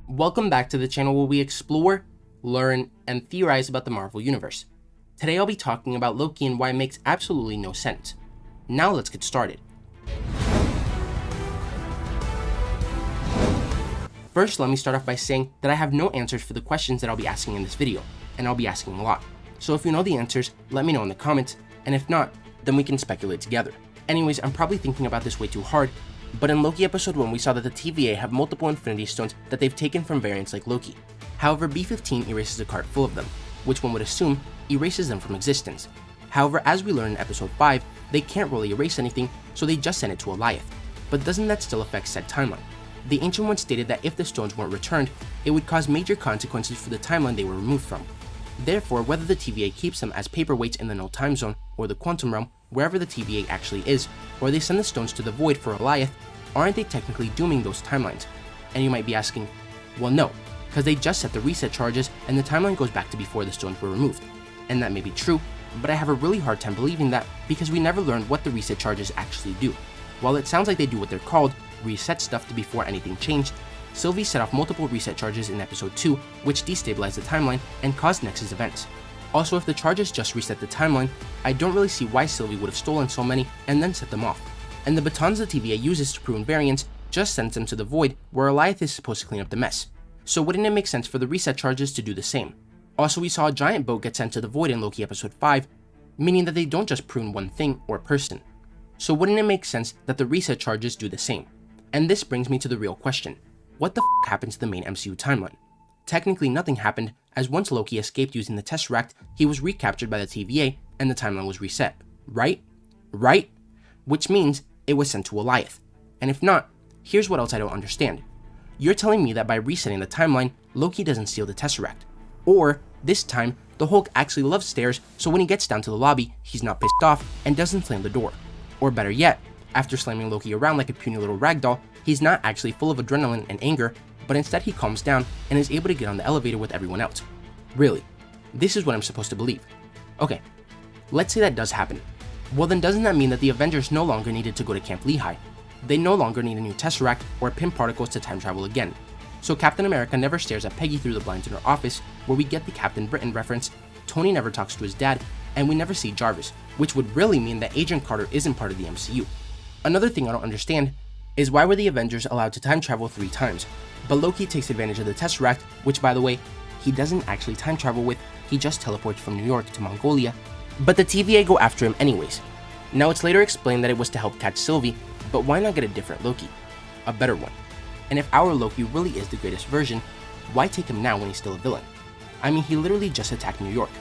Welcome back to the channel where we explore, learn, and theorize about the Marvel Universe. Today I'll be talking about Loki and why it makes absolutely no sense. Now let's get started. First, let me start off by saying that I have no answers for the questions that I'll be asking in this video, and I'll be asking a lot. So if you know the answers, let me know in the comments, and if not, then we can speculate together. Anyways, I'm probably thinking about this way too hard, but in Loki episode 1 we saw that the TVA have multiple Infinity Stones that they've taken from variants like Loki. However, B-15 erases a card full of them, which one would assume erases them from existence. However, as we learn in episode 5, they can't really erase anything, so they just send it to Alioth. But doesn't that still affect said timeline? The Ancient One stated that if the stones weren't returned, it would cause major consequences for the timeline they were removed from. Therefore, whether the TVA keeps them as paperweights in the Null Time Zone or the Quantum Realm, wherever the TVA actually is, or they send the stones to the Void for Alioth, aren't they technically dooming those timelines? And you might be asking, well no, because they just set the reset charges and the timeline goes back to before the stones were removed. And that may be true, but I have a really hard time believing that because we never learned what the reset charges actually do. While it sounds like they do what they're called, reset stuff to before anything changed, Sylvie set off multiple reset charges in episode 2 which destabilized the timeline and caused Nexus events. Also, if the charges just reset the timeline, I don't really see why Sylvie would have stolen so many and then set them off. And the batons the TVA uses to prune variants just sends them to the Void where Alioth is supposed to clean up the mess. So wouldn't it make sense for the reset charges to do the same? Also, we saw a giant boat get sent to the Void in Loki episode 5, meaning that they don't just prune one thing or person. So wouldn't it make sense that the reset charges do the same? And this brings me to the real question. What the f happened to the main MCU timeline? Technically nothing happened, as once Loki escaped using the Tesseract, he was recaptured by the TVA and the timeline was reset. Right? Right? Which means it was sent to Alioth. And if not, here's what else I don't understand. You're telling me that by resetting the timeline, Loki doesn't steal the Tesseract. Or, this time, the Hulk actually loves stairs, so when he gets down to the lobby, he's not pissed off and doesn't slam the door. Or better yet, after slamming Loki around like a puny little ragdoll, he's not actually full of adrenaline and anger, but instead he calms down and is able to get on the elevator with everyone else. Really, this is what I'm supposed to believe. Okay, let's say that does happen. Well then doesn't that mean that the Avengers no longer needed to go to Camp Lehigh? They no longer need a new Tesseract or Pym Particles to time travel again. So Captain America never stares at Peggy through the blinds in her office, where we get the Captain Britain reference, Tony never talks to his dad, and we never see Jarvis, which would really mean that Agent Carter isn't part of the MCU. Another thing I don't understand is why were the Avengers allowed to time travel 3 times, but Loki takes advantage of the Tesseract, which by the way, he doesn't actually time travel with, he just teleports from New York to Mongolia, but the TVA go after him anyways. Now it's later explained that it was to help catch Sylvie, but why not get a different Loki? A better one. And if our Loki really is the greatest version, why take him now when he's still a villain? I mean, he literally just attacked New York.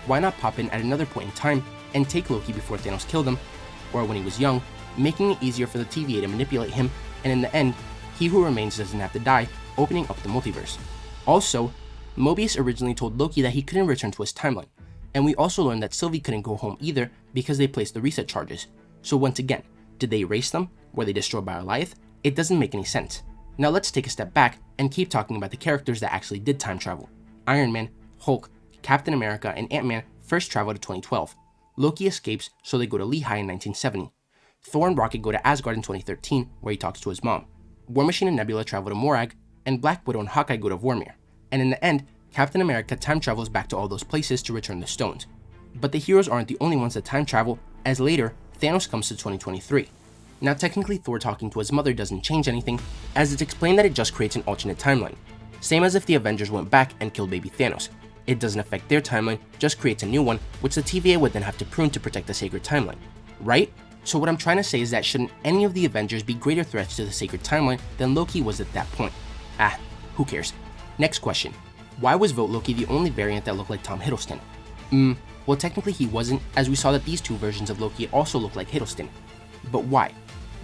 Why not pop in at another point in time and take Loki before Thanos killed him, or when he was young, making it easier for the TVA to manipulate him, and in the end, he who remains doesn't have to die, opening up the multiverse. Also, Mobius originally told Loki that he couldn't return to his timeline, and we also learned that Sylvie couldn't go home either because they placed the reset charges. So once again, did they erase them? Were they destroyed by Alioth? It doesn't make any sense. Now let's take a step back and keep talking about the characters that actually did time travel. Iron Man, Hulk, Captain America, and Ant-Man first travel to 2012. Loki escapes, so they go to Lehigh in 1970. Thor and Rocket go to Asgard in 2013, where he talks to his mom. Machine and Nebula travel to Morag, and Black Widow and Hawkeye go to Vormir. And in the end, Captain America time travels back to all those places to return the stones. But the heroes aren't the only ones that time travel, as later, Thanos comes to 2023. Now technically Thor talking to his mother doesn't change anything, as it's explained that it just creates an alternate timeline. Same as if the Avengers went back and killed baby Thanos. It doesn't affect their timeline, just creates a new one, which the TVA would then have to prune to protect the sacred timeline. Right? So what I'm trying to say is that shouldn't any of the Avengers be greater threats to the sacred timeline than Loki was at that point? Who cares? Next question. Why was Vote Loki the only variant that looked like Tom Hiddleston? Well technically he wasn't, as we saw that these 2 versions of Loki also look like Hiddleston. But why?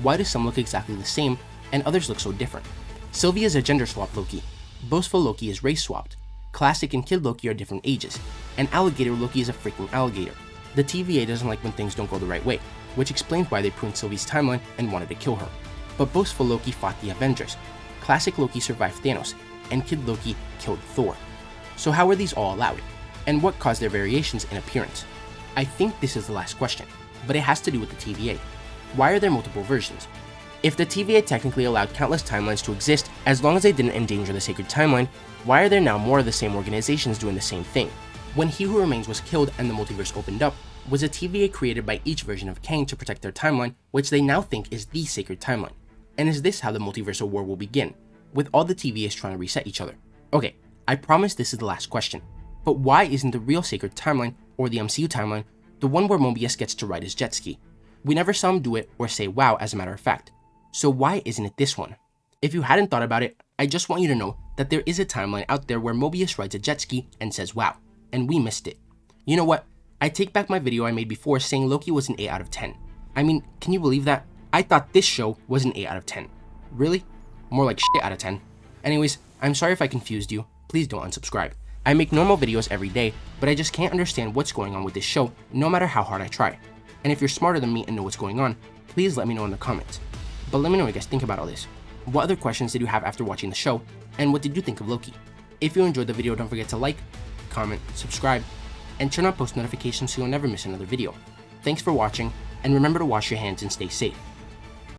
Why do some look exactly the same and others look so different? Sylvie is a gender swapped Loki. Boastful Loki is race swapped. Classic and Kid Loki are different ages. And Alligator Loki is a freaking alligator. The TVA doesn't like when things don't go the right way, which explains why they pruned Sylvie's timeline and wanted to kill her. But Boastful Loki fought the Avengers. Classic Loki survived Thanos, and Kid Loki killed Thor. So how are these all allowed? And what caused their variations in appearance? I think this is the last question, but it has to do with the TVA. Why are there multiple versions? If the TVA technically allowed countless timelines to exist as long as they didn't endanger the sacred timeline, why are there now more of the same organizations doing the same thing? When He Who Remains was killed and the multiverse opened up, was a TVA created by each version of Kang to protect their timeline, which they now think is the sacred timeline? And is this how the multiversal war will begin, with all the TVAs trying to reset each other? Okay, I promise this is the last question, but why isn't the real sacred timeline, or the MCU timeline, the one where Mobius gets to ride his jet ski? We never saw him do it or say wow as a matter of fact. So why isn't it this one? If you hadn't thought about it, I just want you to know that there is a timeline out there where Mobius rides a jet ski and says wow, and we missed it. You know what? I take back my video I made before saying Loki was an 8 out of 10. I mean, can you believe that? I thought this show was an 8 out of 10. Really? More like shit out of 10. Anyways, I'm sorry if I confused you. Please don't unsubscribe. I make normal videos every day, but I just can't understand what's going on with this show no matter how hard I try. And if you're smarter than me and know what's going on, please let me know in the comments. But let me know what you guys think about all this. What other questions did you have after watching the show, and what did you think of Loki? If you enjoyed the video, don't forget to like, comment, subscribe, and turn on post notifications so you'll never miss another video. Thanks for watching, and remember to wash your hands and stay safe.